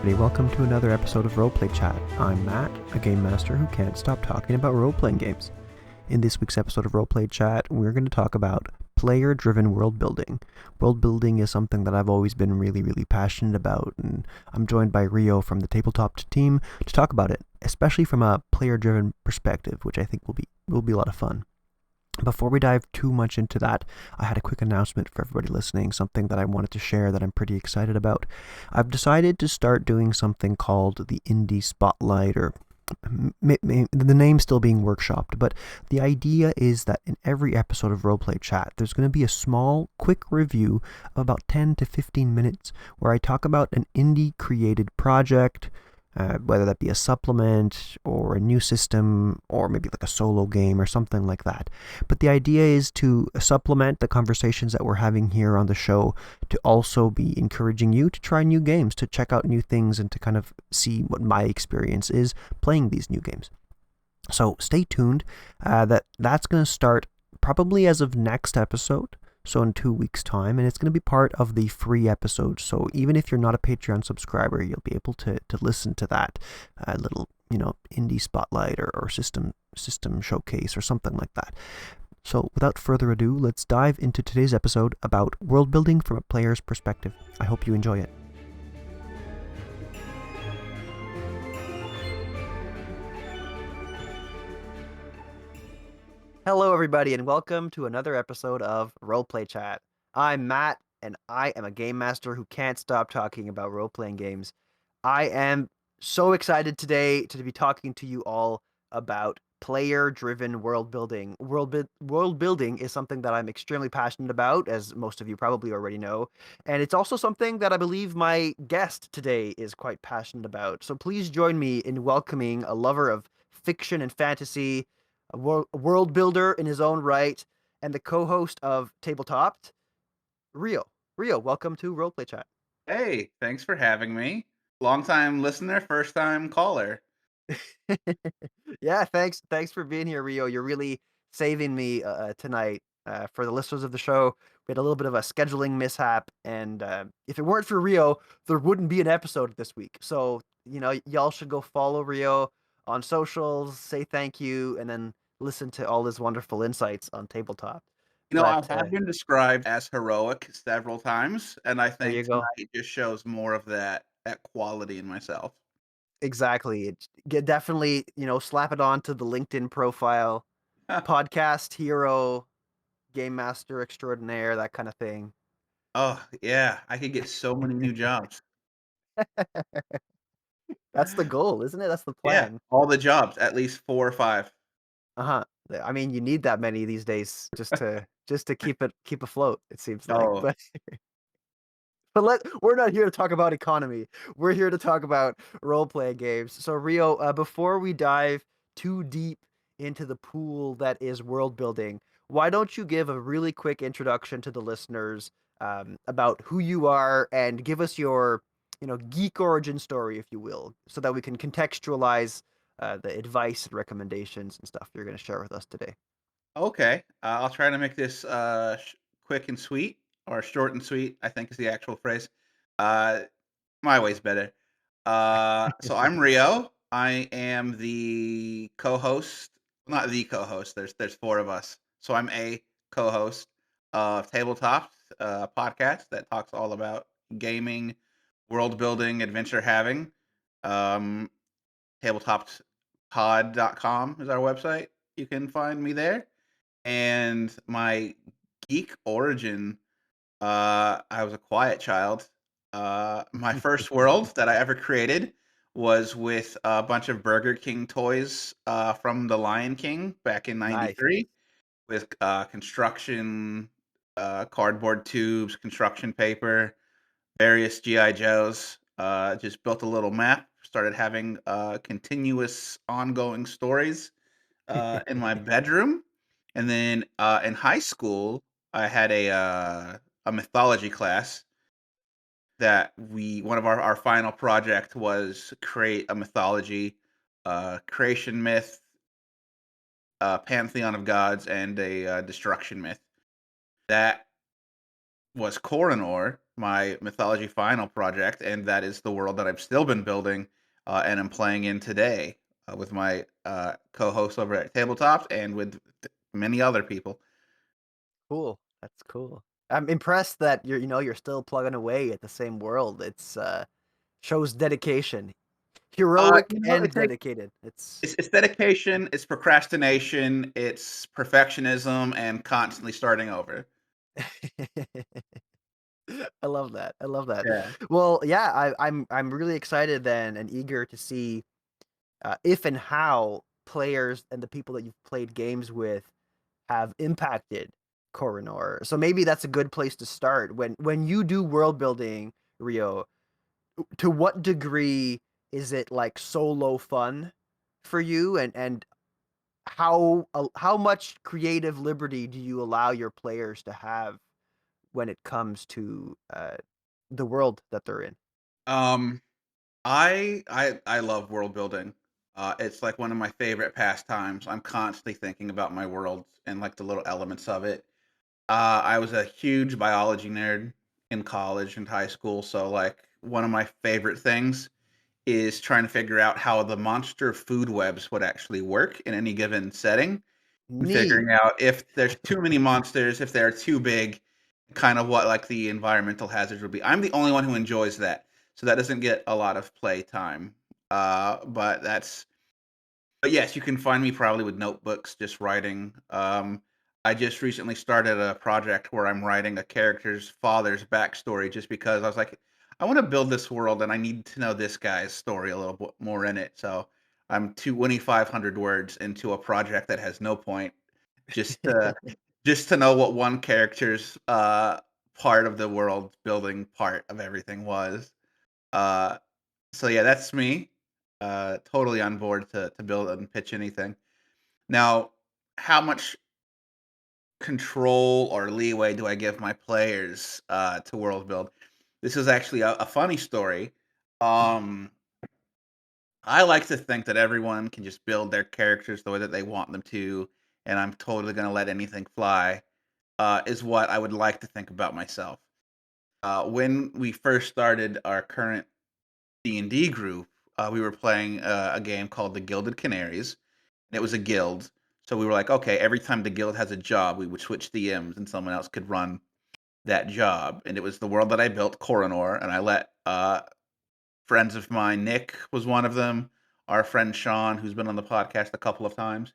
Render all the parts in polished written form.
everybody. Welcome to another episode of Roleplay Chat. I'm Matt, a game master who can't stop talking about role-playing games. In this week's episode of Roleplay Chat, we're going to talk about Player Driven Worldbuilding. Worldbuilding is something that I've always been really passionate about, and I'm joined by Rio from the Tabletopped team to talk about it, especially from a player-driven perspective, which I think will be a lot of fun. Before we dive too much into that, I had a quick announcement for everybody listening, something that I wanted to share that I'm pretty excited about. I've decided to start doing something called the Indie Spotlight, or the name's still being workshopped, but the idea is that in every episode of Roleplay Chat, there's going to be a small, quick review of about 10 to 15 minutes where I talk about an indie-created project, whether that be a supplement or a new system or maybe like a solo game or something like that. But the idea is to supplement the conversations that we're having here on the show, to also be encouraging you to try new games, to check out new things, and to kind of see what my experience is playing these new games. So stay tuned. That's going to start probably as of next episode. So in 2 weeks' time, and it's going to be part of the free episode. So even if you're not a Patreon subscriber, you'll be able to listen to that little, indie spotlight or system showcase or something like that. So without further ado, let's dive into today's episode about world building from a player's perspective. I hope you enjoy it. Hello, everybody, and welcome to another episode of Roleplay Chat. I'm Matt, and I am a game master who can't stop talking about role-playing games. I am so excited today to be talking to you all about player-driven world building. World building is something that I'm extremely passionate about, as most of you probably already know, and it's also something that I believe my guest today is quite passionate about. So please join me in welcoming a lover of fiction and fantasy, a world builder in his own right, and the co-host of Tabletopped, Rio. Rio, welcome to Roleplay Chat. Hey, thanks for having me. Long-time listener, first-time caller. Yeah, thanks for being here, Rio. You're really saving me tonight. For the listeners of the show, we had a little bit of a scheduling mishap, and if it weren't for Rio, there wouldn't be an episode this week. So, y'all should go follow Rio on socials, say thank you, and then listen to all his wonderful insights on Tabletop. I But have been described as heroic several times, and I there you think go. tonight just shows more of that quality in myself. Exactly. Definitely, slap it on to the LinkedIn profile, podcast hero, game master extraordinaire, that kind of thing. Oh, yeah, I could get so many new jobs. That's the goal, isn't it? That's the Yeah, plan. all the jobs, at least 4 or 5. Uh-huh. I mean, you need that many these days just to keep afloat, it seems like. Oh, But we're not here to talk about economy. We're here to talk about role-playing games. So Rio, before we dive too deep into the pool that is world building, why don't you give a really quick introduction to the listeners, about who you are, and give us your, geek origin story, if you will, so that we can contextualize the advice and recommendations and stuff you're going to share with us today. okay. I'll try to make this, quick and sweet, or short and sweet, I think is the actual phrase. Uh, my way's better. So I'm Rio. I am the co-host, not the co-host. There's 4 of us, so I'm a co-host of Tabletop, a podcast that talks all about gaming, world building, adventure having. Um, tabletopspod.com is our website. You can find me there. And my geek origin, I was a quiet child. My first world that I ever created was with a bunch of Burger King toys from The Lion King back in Nice. '93 with construction, cardboard tubes, construction paper, various G.I. Joes. Just built a little map, started having continuous ongoing stories in my bedroom. And then in high school, I had a mythology class that one of our final project was create a mythology, creation myth, pantheon of gods, and a destruction myth that was Coronor, my mythology final project, and that is the world that I've still been building and am playing in today with my co-host over at Tabletop and with many other people. Cool. That's cool. I'm impressed that you're still plugging away at the same world. Shows dedication. Heroic It and takes dedicated. It's it's dedication, it's procrastination, it's perfectionism, and constantly starting over. I love that. I love that. Yeah. Well, yeah, I'm really excited then and eager to see if and how players and the people that you've played games with have impacted Coronor. So maybe that's a good place to start. When you do world building, Rio, to what degree is it like solo fun for you, and how much creative liberty do you allow your players to have when it comes to the world that they're in? Um, I love world building. It's like one of my favorite pastimes. I'm constantly thinking about my worlds and like the little elements of it. I was a huge biology nerd in college and high school, so like one of my favorite things is trying to figure out how the monster food webs would actually work in any given setting and Neat. figuring out if there's too many monsters, if they're too big, kind of what like the environmental hazards would be. I'm the only one who enjoys that, so that doesn't get a lot of play time. But that's but yes, you can find me probably with notebooks just writing. I just recently started a project where I'm writing a character's father's backstory just because I was like, I want to build this world and I need to know this guy's story a little bit more in it. So I'm 2,500 words into a project that has no point, just to just to know what one character's part of the world building part of everything was. Uh, so yeah, that's me. Totally on board to build and pitch anything. Now, how much control or leeway do I give my players to world build? This is actually a funny story. Um, I like to think that everyone can just build their characters the way that they want them to, and I'm totally going to let anything fly. Is what I would like to think about myself. When we first started our current D&D group, we were playing a game called the Gilded Canaries, and it was a guild. So we were like, okay, every time the guild has a job, we would switch DMs and someone else could run that job. And it was the world that I built, Coronor, and I let friends of mine, Nick was one of them, our friend Sean, who's been on the podcast a couple of times.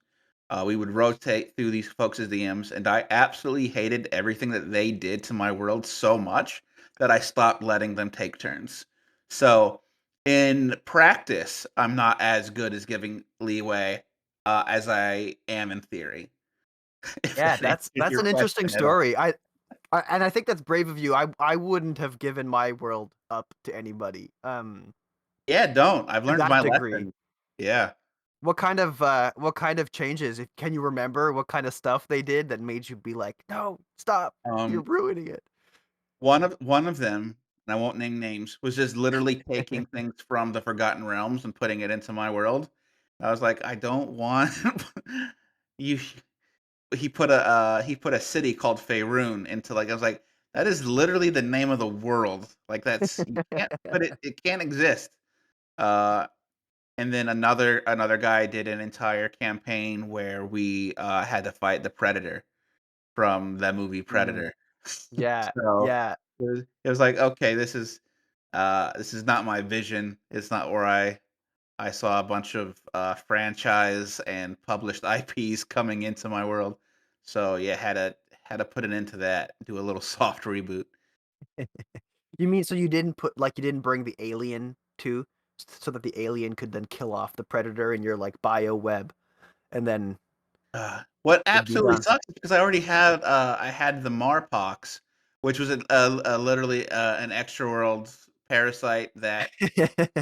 We would rotate through these folks' DMs, and I absolutely hated everything that they did to my world so much that I stopped letting them take turns. So, in practice, I'm not as good as giving leeway as I am in theory. If Yeah, that that's answers that's your an interesting question at all. story. And I think that's brave of you. I wouldn't have given my world up to anybody. Yeah, don't. I've To learned that my degree. lesson. Yeah. What kind of changes? Can you remember what kind of stuff they did that made you be like, "No, stop. You're Um, ruining it." one of them, and I won't name names, was just literally taking things from the Forgotten Realms and putting it into my world. I was like, "I don't want you." He put a city called Faerun into, like I was like, "That is literally the name of the world. Like, that's you can't put it can't exist." Uh, and then another guy did an entire campaign where we, had to fight the Predator from the movie Mm, Predator. yeah, So, yeah. it was like, "Okay, this is not my vision. It's not where I saw a bunch of, franchise and published IPs coming into my world." So, yeah, had to put an end to that, do a little soft reboot. You mean so you didn't bring the alien too, so that the alien could then kill off the predator in your, like, bio web, and then What it'd be absolutely done. sucks is because I had the Marpox, which was literally, an extra world parasite that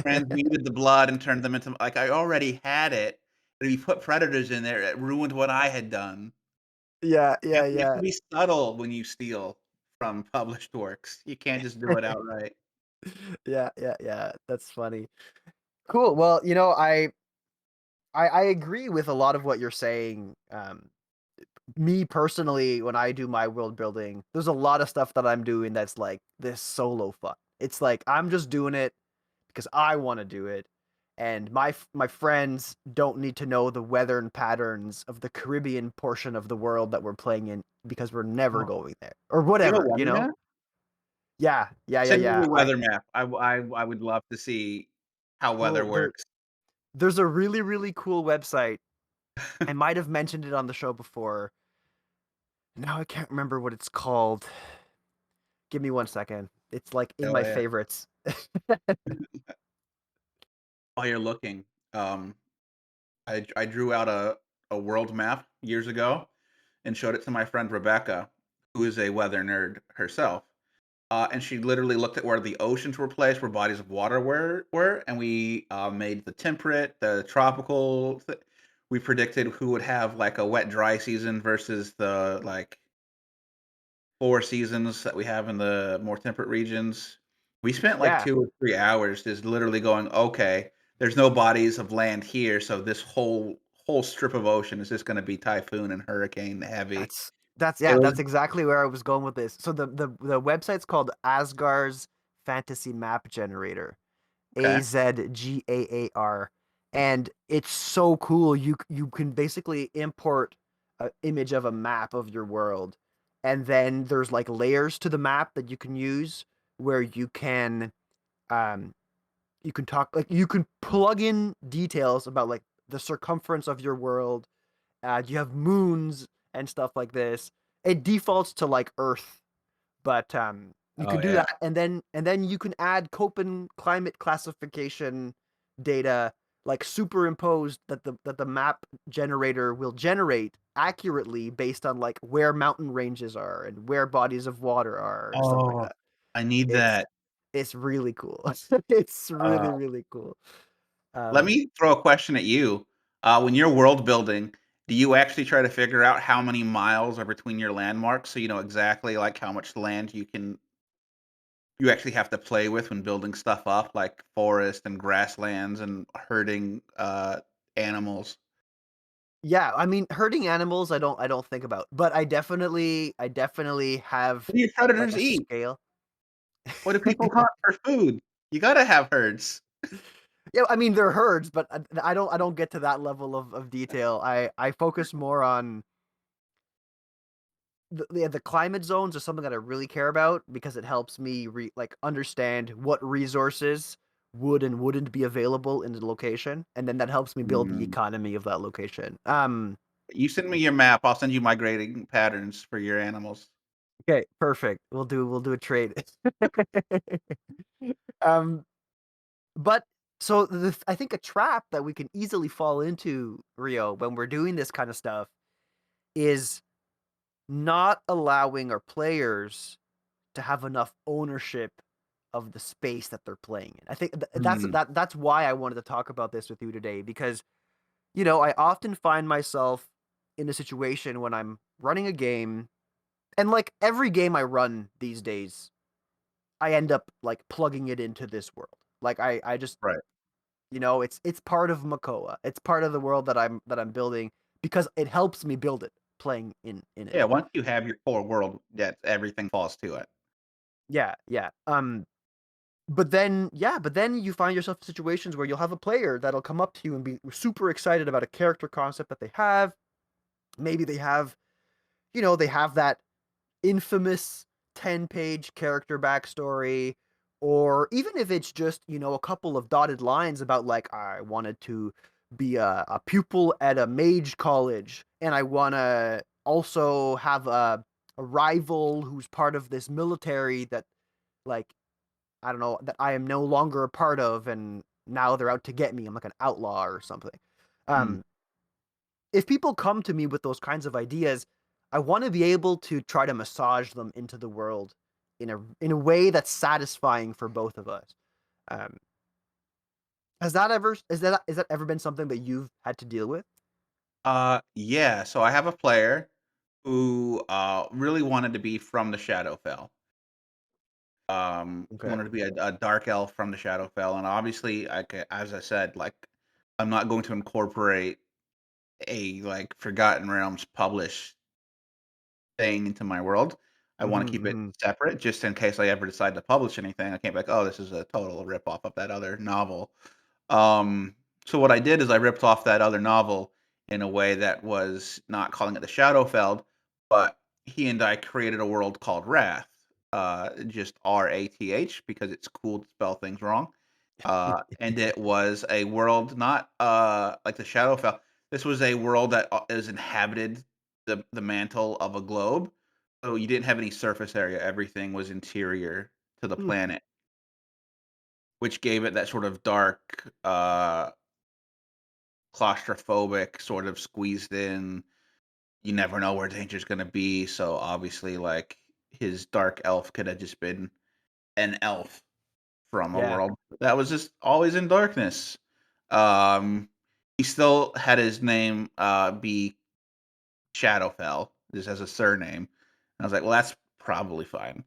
transmuted the blood and turned them into like, I already had it, but if you put predators in there, it ruined what I had done. Yeah, You have to yeah, be subtle when you steal from published works. You can't just do it yeah. outright. Yeah, that's funny. Cool, well, I agree with a lot of what you're saying, me personally, when I do my world building, there's a lot of stuff that I'm doing that's like this solo fun. It's like I'm just doing it because I want to do it, and my friends don't need to know the weather and patterns of the Caribbean portion of the world that we're playing in because we're never Oh, going there or you have a whatever, you weather know? map? Yeah, yeah, yeah, Send me yeah. your weather map. I would love to see how weather Well, works. there's a really really cool website. I might have mentioned it on the show before. Now I can't remember what it's called. Give me 1 second. It's like in Oh, my yeah. favorites. While you're looking, um, I drew out a world map years ago and showed it to my friend Rebecca, who is a weather nerd herself. And she literally looked at where the oceans were placed, where bodies of water were, and we made the temperate, the tropical. We predicted who would have like a wet, dry season versus the like 4 seasons that we have in the more temperate regions. We spent like Yeah, 2 or 3 hours just literally going, okay, there's no bodies of land here, so this whole strip of ocean is just going to be typhoon and hurricane heavy. that's It yeah, was that's exactly where I was going with this. So the website's called Asgar's Fantasy Map Generator. okay. Azgaar, and it's so cool. You can basically import an image of a map of your world, and then there's like layers to the map that you can use where um you can talk like you can plug in details about like the circumference of your world. You have moons and stuff like this. It defaults to like Earth, but you Oh can do yeah. that, and then you can add Köppen climate classification data like superimposed that the map generator will generate accurately based on like where mountain ranges are and where bodies of water are and stuff like Oh, that. I need It's that. it's really cool. It's Uh, really really cool. Let Um, me throw a question at you. When you're world building, do you actually try to figure out how many miles are between your landmarks so you know exactly like how much land you actually have to play with when building stuff up, like forest and grasslands and herding animals? yeah, I mean, hurting animals, I don't think about, but I definitely have What do your like predators a eat? scale. What do people hunt for food? You gotta have herds. Yeah, I mean, they're herds, but I don't get to that level of detail. I focus more on the climate zones are something that I really care about because it helps me like understand what resources would and wouldn't be available in the location, and then that helps me build the Mm. economy of that location. You send me your map, I'll send you migrating patterns for your animals. Okay, perfect. We'll do a trade. um, but so I think a trap that we can easily fall into, Rio, when we're doing this kind of stuff is not allowing our players to have enough ownership of the space that they're playing in. I think Mm, that's why I wanted to talk about this with you today because I often find myself in a situation when I'm running a game, and like every game I run these days, I end up like plugging it into this world. Like I just right. it's part of Makoa. It's part of the world that I'm building because it helps me build it playing in it. Yeah, once you have your core world, that everything falls to it. Yeah, yeah. But then you find yourself in situations where you'll have a player that'll come up to you and be super excited about a character concept that they have. Maybe they have that infamous 10-page character backstory, or even if it's just a couple of dotted lines about like I wanted to be a pupil at a mage college and I want to also have a rival who's part of this military that like I don't know that I am no longer a part of, and now they're out to get me. I'm like an outlaw or something. Mm. um if people come to me with those kinds of ideas, I want to be able to try to massage them into the world in a way that's satisfying for both of us. Um, has that ever been something that you've had to deal with? Yeah, so I have a player who, really wanted to be from the Shadowfell. Okay. Wanted to be a dark elf from the Shadowfell, and obviously, as I said, like, I'm not going to incorporate a, like, Forgotten Realms published staying into my world. I wanna Mhm, keep it mhm. separate just in case I ever decide to publish anything. I can't be like, "Oh, this is a total rip off of that other novel." Um, so what I did is I ripped off that other novel in a way that was not calling it the Shadowfell, but he and I created a world called Wrath, just Rath because it's cool to spell things wrong. And it was a world not, like the Shadowfell. This was a world that, is inhabited the mantle of a globe, so you didn't have any surface area, everything was interior to the Hmm. planet, which gave it that sort of dark, claustrophobic, sort of squeezed in, you never know where danger's gonna be, so obviously, like, his dark elf could have just been an elf from a Yeah, world that was just always in darkness. Um, he still had his name, be Shadowfell, just as a surname. I was like, "Well, that's probably fine."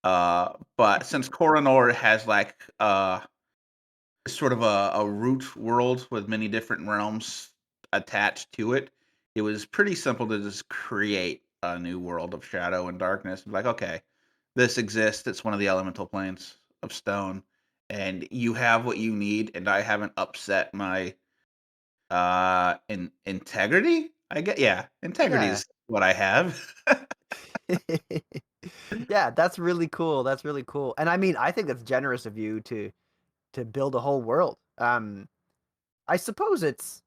But since Coronor has, like, sort of a root world with many different realms attached to it, it was pretty simple to just create a new world of shadow and darkness. Like, okay, this exists. It's one of the elemental planes of stone, and you have what you need, and I haven't upset my integrity. I get yeah, integrity yeah. is what I have. Yeah, that's really cool, that's really cool, and I mean, I think that's generous of you to build a whole world. I suppose it's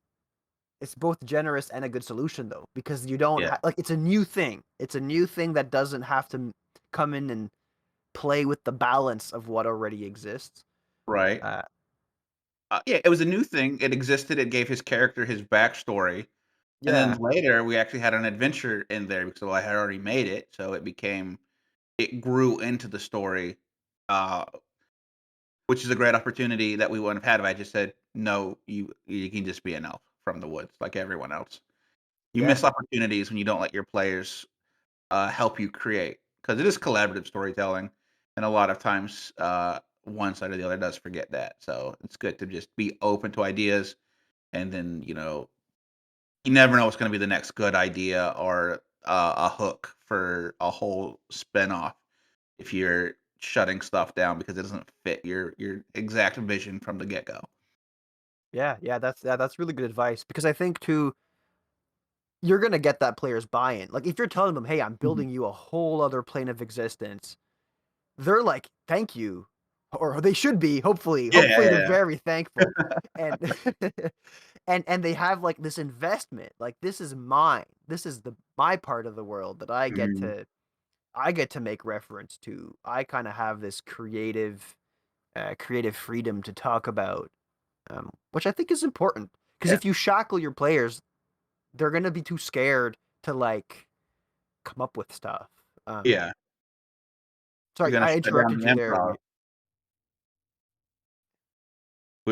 both generous and a good solution though, because you don't Yeah, have like, it's a new thing. It's a new thing that doesn't have to come in and play with the balance of what already exists. right. Uh, Yeah, it was a new thing. It existed. It gave his character his backstory. And then yeah, later, we actually had an adventure in there because, well, I had already made it, so it grew into the story, uh, which is a great opportunity that we wouldn't have had if I just said, "No, you can just be an elf from the woods like everyone else." You yeah, miss opportunities when you don't let your players, help you create because it is collaborative storytelling, and a lot of times, one side or the other does forget that, so it's good to just be open to ideas, and then, you never know what's gonna be the next good idea or, a hook for a whole spinoff if you're shutting stuff down because it doesn't fit your exact vision from the get-go. yeah, that's really good advice because I think too, you're gonna get that player's buy-in. Like, if you're telling them, "Hey, I'm Mhm. building you a whole other plane of existence," they're like, "Thank you," or they should be, hopefully. Yeah, yeah, Hopefully, they're yeah. very thankful, and and they have, like, this investment, like, "This is mine. This is my part of the world that Mhm. I get to make reference to. I kinda have this creative freedom to talk about," which I think is important. Because Yeah, if you shackle your players, they're gonna be too scared to, like, come up with stuff. yeah. You're Sorry, gonna I shut down interrupted the you there. improv.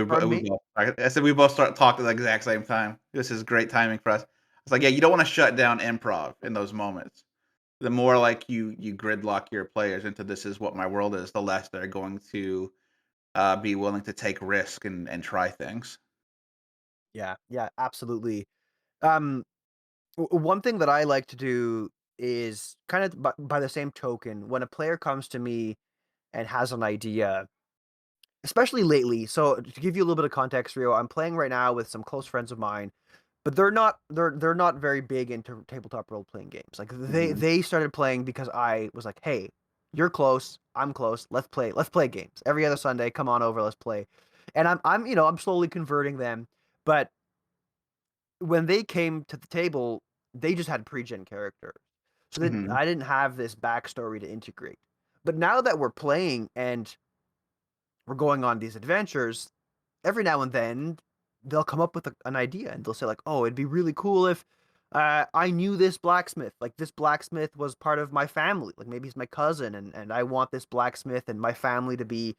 Pardon We me? both I said we both start talking at the exact same time. This is great timing for us. It's like, yeah, you don't wanna shut down improv in those moments. The more, like, you gridlock your players into, "This is what my world is," the less they're going to, be willing to take risk and try things. Yeah, yeah, absolutely. Um, one thing that I like to do is kind of by the same token, when a player comes to me and has an idea, especially lately. So to give you a little bit of context, Rio, I'm playing right now with some close friends of mine, but they're not very big into tabletop role playing games. Like Mhm, they started playing because I was like, hey, you're close, I'm close, let's play games every other Sunday. Come on over, let's play. And I'm I'm slowly converting them, but when they came to the table, they just had pre-gen characters. So that mhm. I didn't have this backstory to integrate. But now that we're playing and we're going on these adventures, every now and then they'll come up with an idea and they'll say like, "Oh, it'd be really cool if I knew this blacksmith. Like this blacksmith was part of my family. Like maybe he's my cousin, and I want this blacksmith and my family to be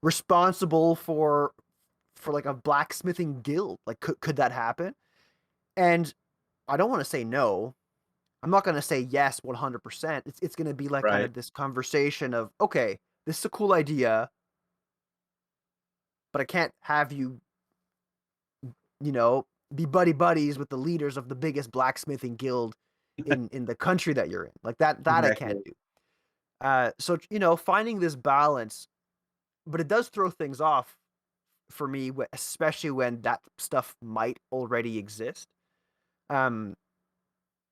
responsible for like a blacksmithing guild. Like could that happen?" And I don't want to say no. I'm not going to say yes 100%. It's going to be like kind Right, of this conversation of, okay, this is a cool idea, but I can't have you, you know, be buddy buddies with the leaders of the biggest blacksmithing guild in the country that you're in. Like that I can't Exactly. do. So you know, finding this balance, but it does throw things off for me, especially when that stuff might already exist. Um,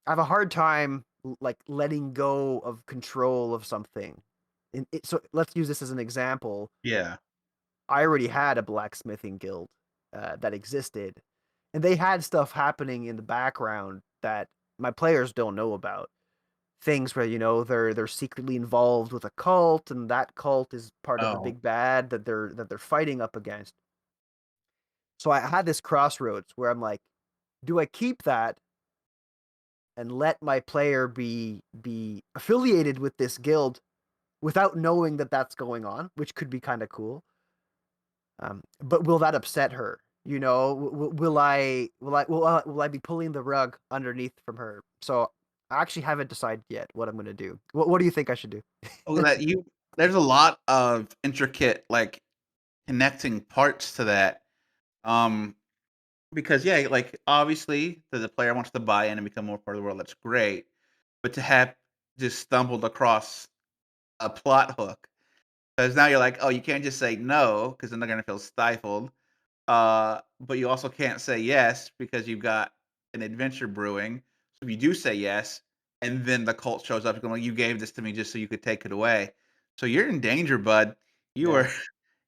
I have a hard time like letting go of control of something. So let's use this as an example. Yeah. I already had a blacksmithing guild that existed, and they had stuff happening in the background that my players don't know about. Things where you know they're secretly involved with a cult, and that cult is part of the Oh. big bad that they're fighting up against. So I had this crossroads where I'm like, do I keep that and let my player be affiliated with this guild without knowing that that's going on, which could be kind of cool. But will that upset her? You know, will I be pulling the rug underneath from her? So I actually haven't decided yet what I'm going to do. What do you think I should do? Oh, that you there's a lot of intricate, like, connecting parts to that. Um, because, yeah, like, obviously, the player wants to buy in and become more part of the world, that's great. But to have just stumbled across a plot hook, because now you're like, "Oh, you can't just say no, because then they're gonna feel stifled." But you also can't say yes because you've got an adventure brewing. So if you do say yes, and then the cult shows up, going, "You gave this to me just so you could take it away." So you're in danger, bud. You Yeah. are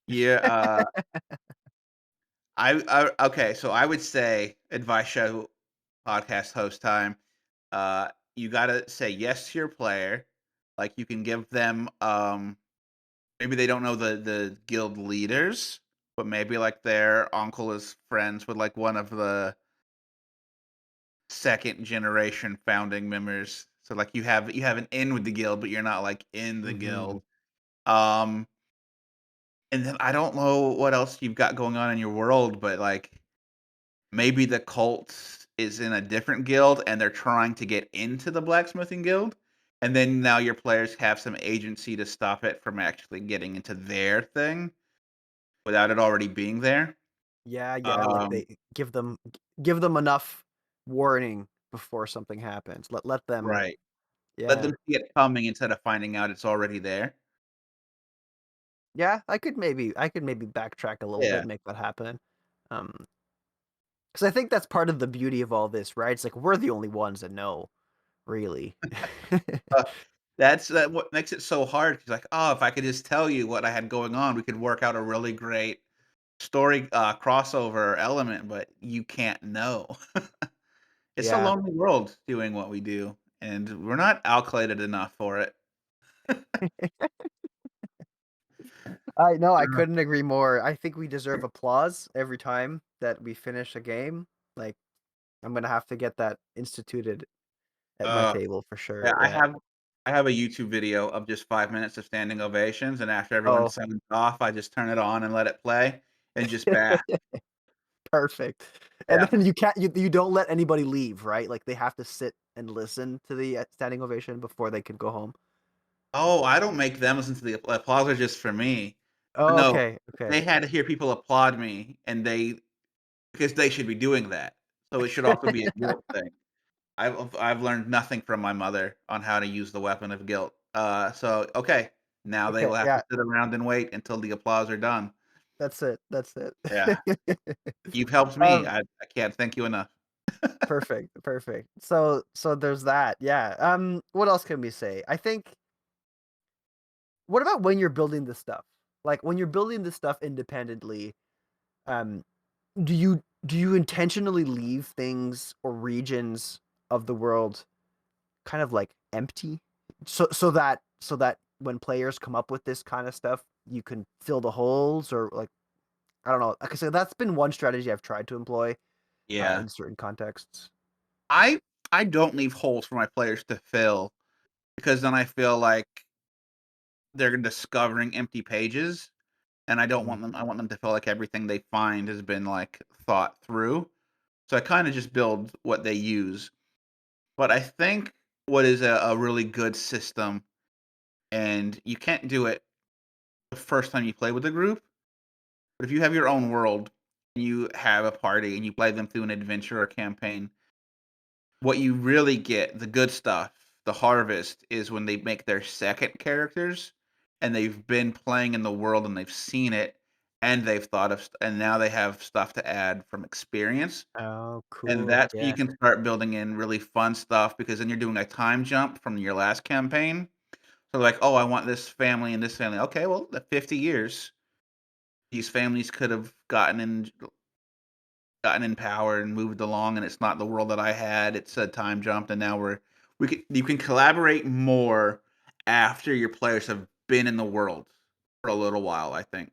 yeah, okay, so I would say advice show podcast host time. You gotta say yes to your player. Like, you can give them, maybe they don't know the guild leaders, but maybe, like, their uncle is friends with, like, one of the second generation founding members. So, like, you have an in with the guild, but you're not, like, in the Hmm. guild. Um, and then I don't know what else you've got going on in your world, but, like, maybe the cult is in a different guild and they're trying to get into the blacksmithing guild, and then now your players have some agency to stop it from actually getting into their thing without it already being there. Yeah, yeah. Like Um, they give them enough warning before something happens. Let them. right. Let Yeah. them see it coming instead of finding out it's already there. Yeah, I could maybe backtrack a little bit Yeah. and make that happen. Um, because I think that's part of the beauty of all this, right? It's like we're the only ones that know, really. Uh, that what makes it so hard. 'Cause like, "Oh, if I could just tell you what I had going on, we could work out a really great story, crossover element," but you can't know. It's a Yeah. lonely world doing what we do, and we're not allocated enough for it. I know, I Uh, couldn't agree more. I think we deserve applause every time that we finish a game. Like, I'm gonna have to get that instituted at my uh, table for yeah, sure. I Yeah. have I have a YouTube video of just 5 minutes of standing ovations, and after everyone Oh, signs off, I just turn it on and let it play and just bask. perfect. And Yeah. then you don't let anybody leave, right? Like they have to sit and listen to the standing ovation before they can go home. Oh, I don't make them listen to the applause are just for me. But Oh, no, okay, okay. they had to hear people applaud me, and they because they should be doing that. So it should also be a guilt thing. I've learned nothing from my mother on how to use the weapon of guilt. So, okay, now they Okay, will have to yeah, sit around and wait until the applause are done. that's it. That's Yeah, it. you've helped me. Um, I can't thank you enough. perfect, perfect. So there's that. Yeah. What else can we say? I think what about when you're building this stuff? Like when you're building this stuff independently, um, do you intentionally leave things or regions of the world kind of like empty? So that when players come up with this kind of stuff, you can fill the holes or like I don't know. Like I said, that's been one strategy I've tried to employ Yeah. in certain contexts. I I don't leave holes for my players to fill because then I feel like they're discovering empty pages, and Mhm. I want them to feel like everything they find has been, like, thought through. So I kinda just build what they use. But I think what is a really good system, and you can't do it the first time you play with a group, but if you have your own world, and you have a party, and you play them through an adventure or campaign, what you really get, the good stuff, the harvest, is when they make their second characters, and they've been playing in the world, and they've seen it, and they've thought of and now they have stuff to add from experience, Oh, and cool. that's when you Yeah. can start building in really fun stuff because then you're doing a time jump from your last campaign. So, like, "Oh, I want this family and this family." Okay, well, the 50 years, these families could have gotten in power and moved along, and it's not the world that I had. It's a time jump, and now you can collaborate more after your players have been in the world for a little while, I think.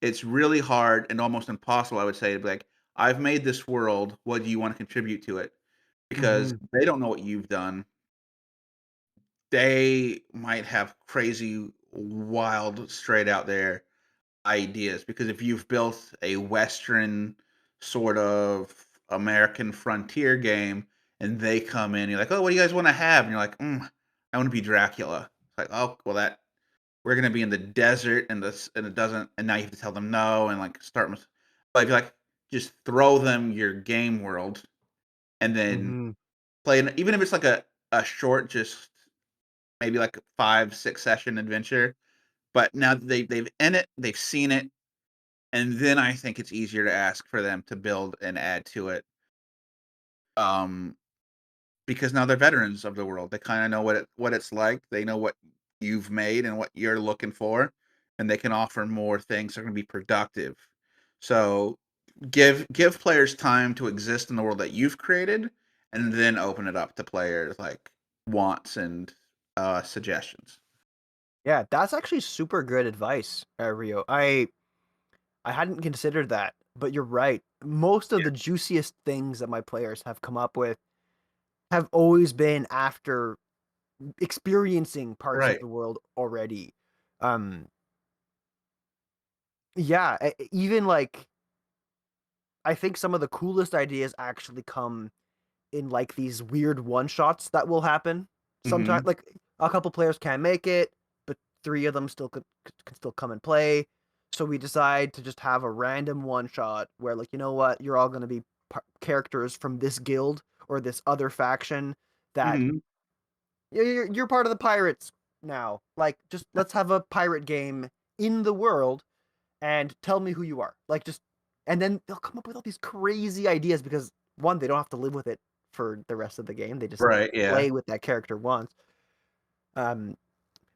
It's really hard and almost impossible, I would say, to be like, "I've made this world. What do you want to contribute to it?" Because Mhm. they don't know what you've done. They might have crazy, wild, straight out there ideas, because if you've built a Western sort of American frontier game and they come in, you're like, "Oh, what do you guys wanna have?" And you're like, I wanna be Dracula." It's like, "Oh, well, that we're gonna be in the desert and this and it doesn't," and now you have to tell them no and, like, start with like, just throw them your game world and then Mhm. play an even if it's like a short, just maybe like a 5, 6 session adventure, but now that they've in it, they've seen it, and then I think it's easier to ask for them to build and add to it, um, because now they're veterans of the world. They kinda know what it's like. They know what you've made and what you're looking for, and they can offer more things that are gonna be productive. So, give players time to exist in the world that you've created, and then open it up to players, like, wants and, suggestions. Yeah, that's actually super good advice, Rio. I hadn't considered that, but you're right. Most of the juiciest things that my players have come up with have always been after experiencing parts of Right. the world already. Um, yeah, even like I think some of the coolest ideas actually come in like these weird one shots that will happen. Sometimes, Mhm. like a couple players can make it, but three of them still can still come and play. So we decide to just have a random one shot where, like, you know what, you're all going to be characters from this guild or this other faction that Mhm. you're part of the pirates now. Like, just let's have a pirate game in the world and tell me who you are. Like, just and then they'll come up with all these crazy ideas because one, they don't have to live with it for the rest of the game. They just Right, yeah. play with that character once. Um,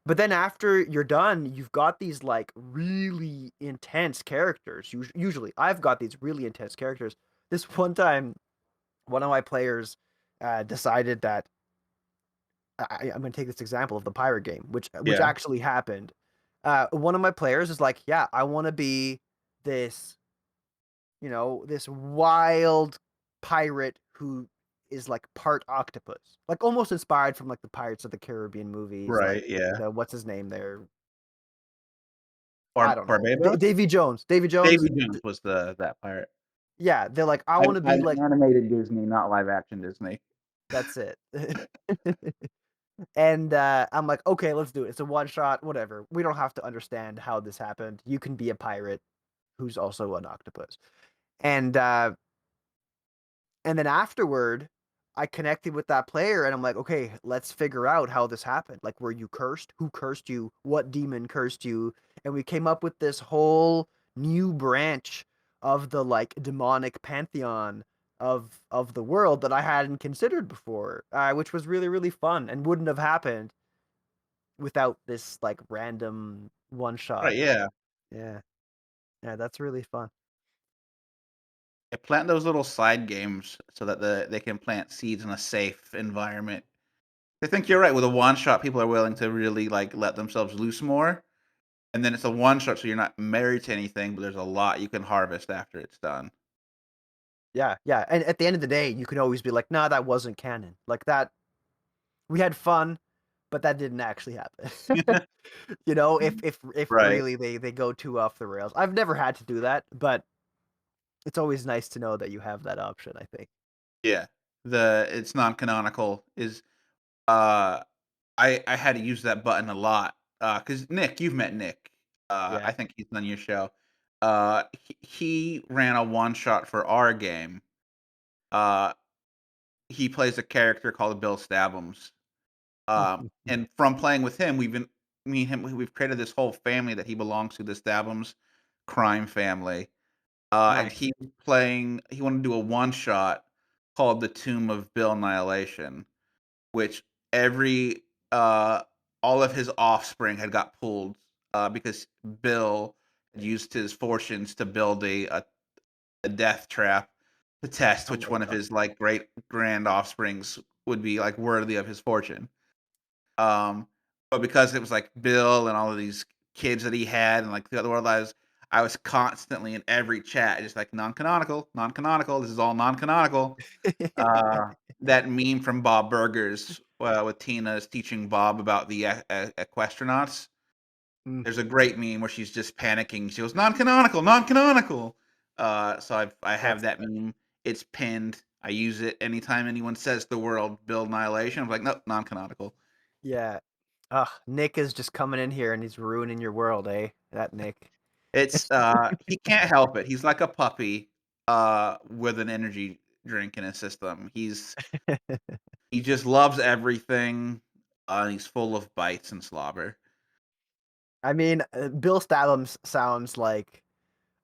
but then after you're done, you've got these like really intense characters. Usually, I've got these really intense characters. This one time, one of my players decided that I'm going to take this example of the pirate game, which Yeah. actually happened. One of my players is like, "Yeah, I want to be this this wild pirate who is like part octopus, like almost inspired from like the Pirates of the Caribbean movies, like Right, yeah. what's his name there? I Bar don't know. Barbados? Davy Jones. Davy Jones. Davy Jones was that pirate. Yeah, they're like, I want to be like, Animated Disney, not live action Disney. that's it. And I'm like, okay, let's do it. It's a one shot, whatever. We don't have to understand how this happened. You can be a pirate who's also an octopus. And And then afterward, I connected with that player and I'm like, okay, let's figure out how this happened. Like, were you cursed? Who cursed you? What demon cursed you? And we came up with this whole new branch of the like demonic pantheon of the world that I hadn't considered before, which was really, really fun and wouldn't have happened without this like random one shot. Right, yeah. Yeah. Yeah, that's really fun. Yeah, plant those little side games so that they can plant seeds in a safe environment. I think you're right, with a one shot, people are willing to really, like, let themselves loose more, and then it's a one shot, so you're not married to anything, but there's a lot you can harvest after it's done. Yeah, yeah. And at the end of the day, you can always be like, nah, that wasn't canon. Like that we had fun, but that didn't actually happen. If Right, really they go too off the rails. I've never had to do that, but it's always nice to know that you have that option, I think. yeah. It's non-canonical is, uh I had to use that button a lot, because Nick, you've met Nick. I Yeah. think he's on your show. He ran a one shot for our game, uh he plays a character called Bill Stabums. And from playing with him, me and him, we've created this whole family that he belongs to, the Stabums crime family. And Nice. he wanted to do a one shot called The Tomb of Bill Annihilation, which every all of his offspring had got pulled because Bill had used his fortunes to build a death trap to test Oh which my one of god. his like great grand offsprings would be like worthy of his fortune. Um, but because it was like Bill and all of these kids that he had and like the other world I was constantly in every chat just like non-canonical, non-canonical. This is all non-canonical. That meme from Bob Burgers with Tina is teaching Bob about the equestronauts. There's a Mhm. great meme where she's just panicking. She goes, "Non-canonical, non-canonical." So I have That's that meme. It's pinned. I use it anytime anyone says the world build annihilation. I'm like, nope, non-canonical. yeah. Ugh, Nick is just coming in here and he's ruining your world, eh? That Nick. It's he can't help it. He's like a puppy with an energy drink in his system. He just loves everything. He's full of bites and slobber. I mean, Bill Stabham sounds like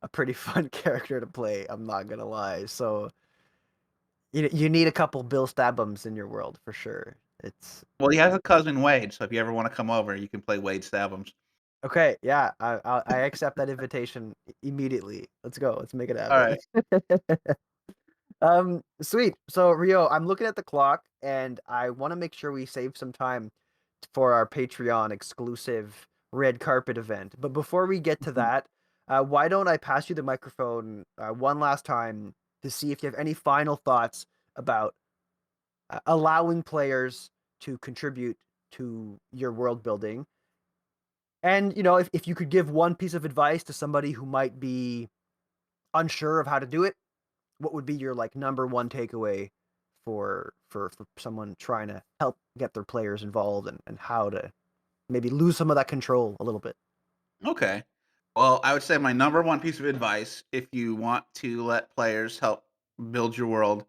a pretty fun character to play. I'm not gonna lie. So you need a couple Bill Stabhams in your world for sure. It's Well, he has a cousin Wade, so if you ever want to come over, you can play Wade Stabums. okay. Yeah, I accept that invitation immediately. Let's go. Let's make it All happen. right. Sweet. So Rio, I'm looking at the clock and I want to make sure we save some time for our Patreon exclusive red carpet event. But before we get to Mhm. that, why don't I pass you the microphone one last time to see if you have any final thoughts about allowing players to contribute to your world building. And, if you could give one piece of advice to somebody who might be unsure of how to do it, what would be your like number one takeaway for someone trying to help get their players involved and how to maybe lose some of that control a little bit? Okay. Well, I would say my number one piece of advice, if you want to let players help build your world,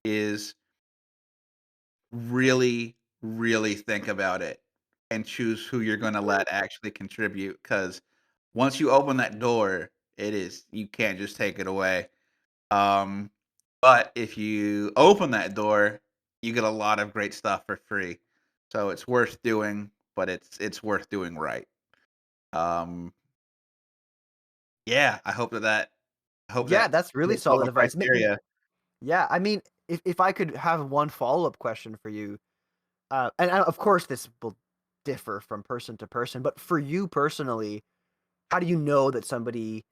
is really, really think about it and choose who you're going to let actually contribute. Because once you open that door, you can't just take it away. Um, but if you open that door, you get a lot of great stuff for free. So it's worth doing, but it's worth doing right. Um, yeah, I hope Yeah, that that's really hits all solid the advice. criteria. Yeah, I mean, if I could have one follow-up question for you, and of course this will differ from person to person, but for you personally, how do you know that somebody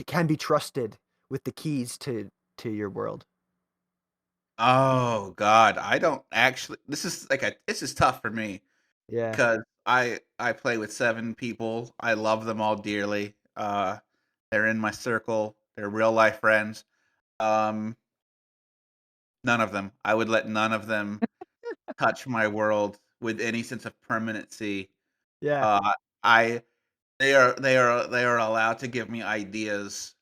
can be trusted with the keys to your world? Oh god, I don't actually this is tough for me Yeah, because I play with 7 people. I love them all dearly. They're in my circle. They're real life friends. Um, none of them. I would let none of them touch my world with any sense of permanency. yeah, Uh, I they are allowed to give me ideas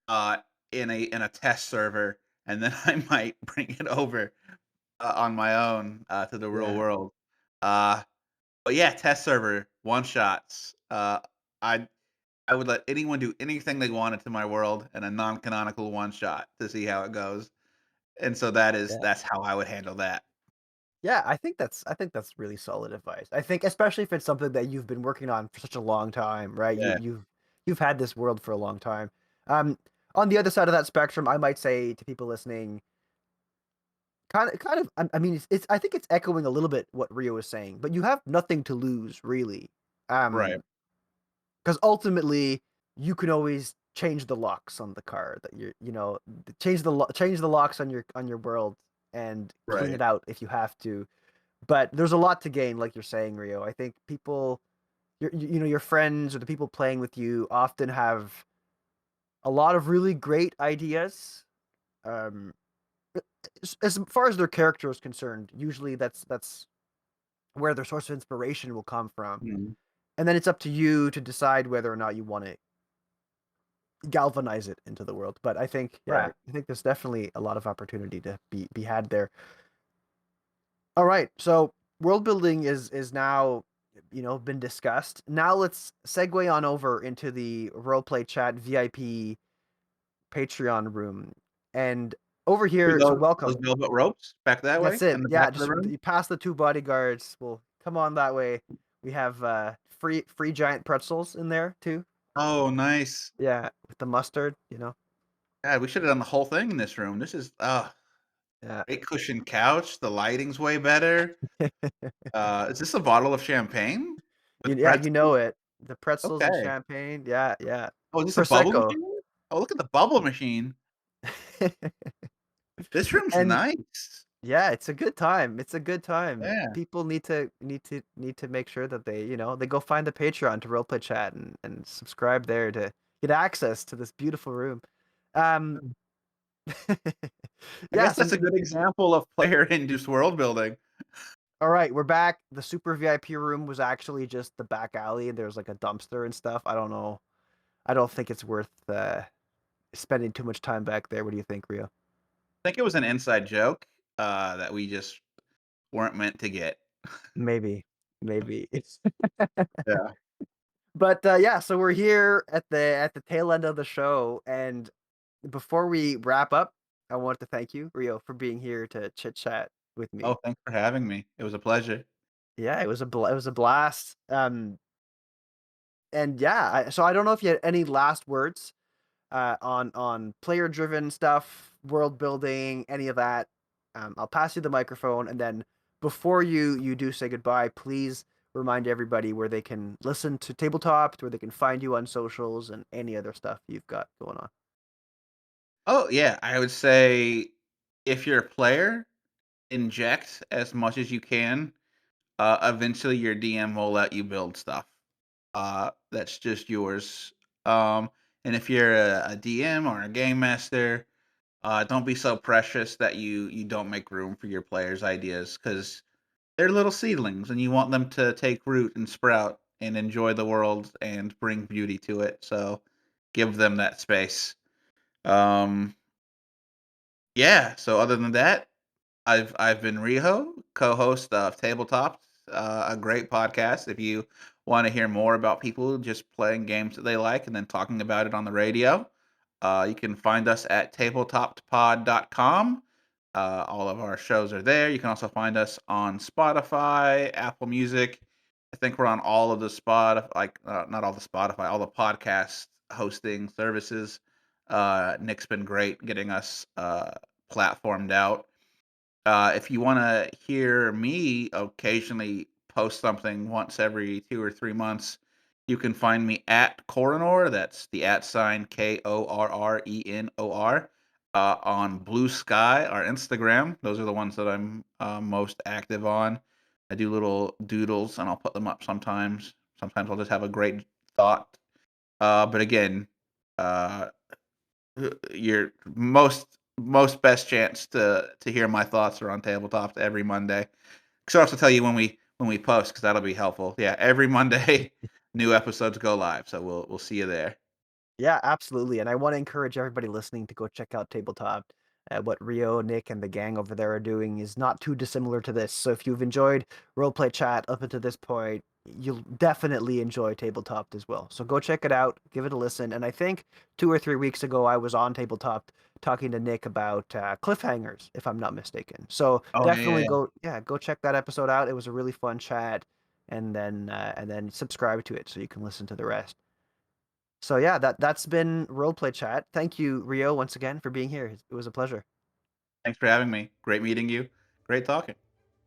uh in a test server, and then I might bring it over on my own to the real yeah, world. Uh, but yeah, test server one shots. I I would let anyone do anything they wanted to my world in a non-canonical one shot to see how it goes. And so yeah. that's how I would handle that. Yeah, I think that's really solid advice. I think especially if it's something that you've been working on for such a long time, right? Yeah. You've had this world for a long time. Um, on the other side of that spectrum, I might say to people listening, kind of, I mean, it's I think it's echoing a little bit what Rio was saying, but you have nothing to lose really. Right. Because ultimately you can always change the locks on the car that change the locks on your world and clean Right. it out if you have to. But there's a lot to gain, like you're saying, Rio. I think your friends or the people playing with you often have a lot of really great ideas. Um, as far as their character is concerned, usually that's where their source of inspiration will come from. Mhm. And then it's up to you to decide whether or not you want to galvanize it into the world. But I think, yeah, Right. I think there's definitely a lot of opportunity to be had there. All right, so world building is now, been discussed. Now let's segue on over into the roleplay chat VIP Patreon room. And over Through here, so those welcome. velvet ropes back that That's way it. in the Yeah, back of the just room. you pass the two bodyguards. Well, come on that way. We have free giant pretzels in there too. Oh, nice. Yeah, with the mustard. God, we should have done the whole thing in this room. This is Yeah. great cushion couch. The lighting's way better. Is this a bottle of champagne with Yeah, you know pretzels? it. The pretzels and Okay. champagne. Yeah, yeah. Oh, is this a bubble Prosecco. machine? Oh, look at the bubble machine. This room's And nice. yeah, it's a good time. It's a good time. Yeah. People need to make sure that they go find the Patreon to roleplay chat and subscribe there to get access to this beautiful room. Um I yeah, guess so that's a good example of player-induced world building. all right, we're back. The super VIP room was actually just the back alley and there's like a dumpster and stuff. I don't know. I don't think it's worth spending too much time back there. What do you think, Rio? I think it was an inside joke, that we just weren't meant to get. Maybe. Maybe. It's Yeah. But yeah, so we're here at the tail end of the show, and before we wrap up, I want to thank you, Rio, for being here to chit chat with Oh, me. thanks for having me. It was a pleasure. Yeah, it was a blast. And yeah, so I don't know if you had any last words on player driven stuff, world building, any of that. I'll pass you the microphone, and then before you do say goodbye, please remind everybody where they can listen to Tabletop, where they can find you on socials, and any other stuff you've got going on. Oh, yeah, I would say if you're a player, inject as much as you can. Eventually your DM will let you build stuff. That's just yours. Um, and if you're a DM or a game master, don't be so precious that you don't make room for your players' ideas because they're little seedlings and you want them to take root and sprout and enjoy the world and bring beauty to it. So give them that space. Um, yeah. So other than that, I've been Riho, co-host of Tabletop, a great podcast. If you want to hear more about people just playing games that they like and then talking about it on the radio, you can find us at tabletopgpod.com. All of our shows are there. You can also find us on Spotify, Apple Music. I think we're on all of the not all the Spotify, all the podcast hosting services. Nick's been great getting us platformed out. If you want to hear me occasionally post something once every 2 or 3 months, you can find me at Coronor. That's the at sign KORRENOR on Blue Sky, our Instagram. Those are the ones that I'm most active on. I do little doodles and I'll put them up sometimes. Sometimes I'll just have a great thought. But again, uh, your most best chance to hear my thoughts are on Tabletop every Monday. So I'll also tell you when we post because that'll be helpful. Yeah, every Monday new episodes go live, so we'll see you there. Yeah, absolutely. And I want to encourage everybody listening to go check out Tabletop. What Rio, Nick, and the gang over there are doing is not too dissimilar to this. So if you've enjoyed roleplay chat up until this point, you'll definitely enjoy Tabletop as well. So go check it out, give it a listen. And I think 2 or 3 weeks ago, I was on Tabletop talking to Nick about cliffhangers, if I'm not mistaken. So Oh yeah, definitely yeah. go check that episode out. It was a really fun chat, and then subscribe to it so you can listen to the rest. So yeah, that's been roleplay chat. Thank you, Rio, once again for being here. It was a pleasure. Thanks for having me. Great meeting you. Great talking.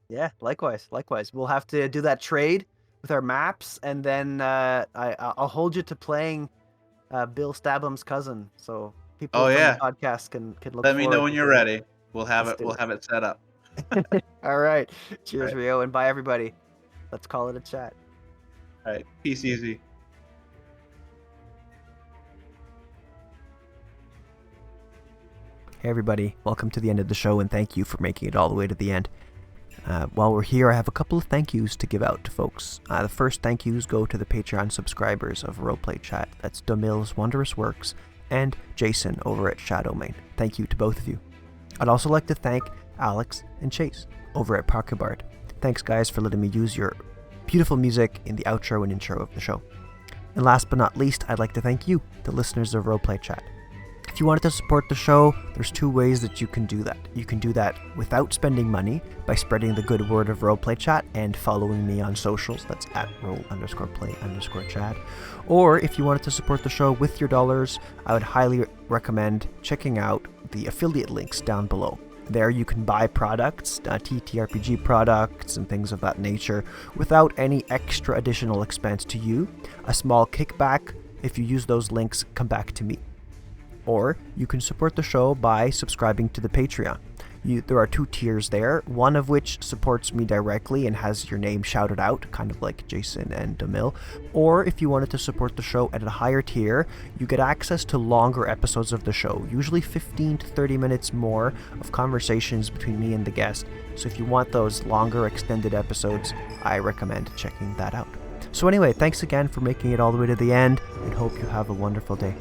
Yeah, likewise, likewise. We'll have to do that trade with our maps, and then I'll hold you to playing Bill Stabham's cousin, so people Oh from the yeah. podcast can look Let me know forward when to you're hearing. ready. We'll have Let's it. do We'll it. have it set up. All right. All Cheers, right. Rio, and bye everybody. Let's call it a chat. All right. Peace easy. Hey everybody, welcome to the end of the show, and thank you for making it all the way to the end. While we're here, I have a couple of thank yous to give out to folks. The first thank yous go to the Patreon subscribers of Roleplay Chat. That's Domil's Wondrous Works, and Jason over at Shadowmane. Thank you to both of you. I'd also like to thank Alex and Chase over at Pocketbard. Thanks guys for letting me use your beautiful music in the outro and intro of the show. And last but not least, I'd like to thank you, the listeners of Roleplay Chat. If you wanted to support the show, there's two ways that you can do that. You can do that without spending money by spreading the good word of Roleplay Chat and following me on socials. That's at roll_play_chat. Or if you wanted to support the show with your dollars, I would highly recommend checking out the affiliate links down below. There you can buy products, TTRPG products and things of that nature without any extra additional expense to you. A small kickback, if you use those links, come back to me. Or you can support the show by subscribing to the Patreon. There are two tiers there, one of which supports me directly and has your name shouted out, kind of like Jason and Demille. Or if you wanted to support the show at a higher tier, you get access to longer episodes of the show, usually 15 to 30 minutes more of conversations between me and the guest. So if you want those longer extended episodes, I recommend checking that out. So anyway, thanks again for making it all the way to the end, and hope you have a wonderful day.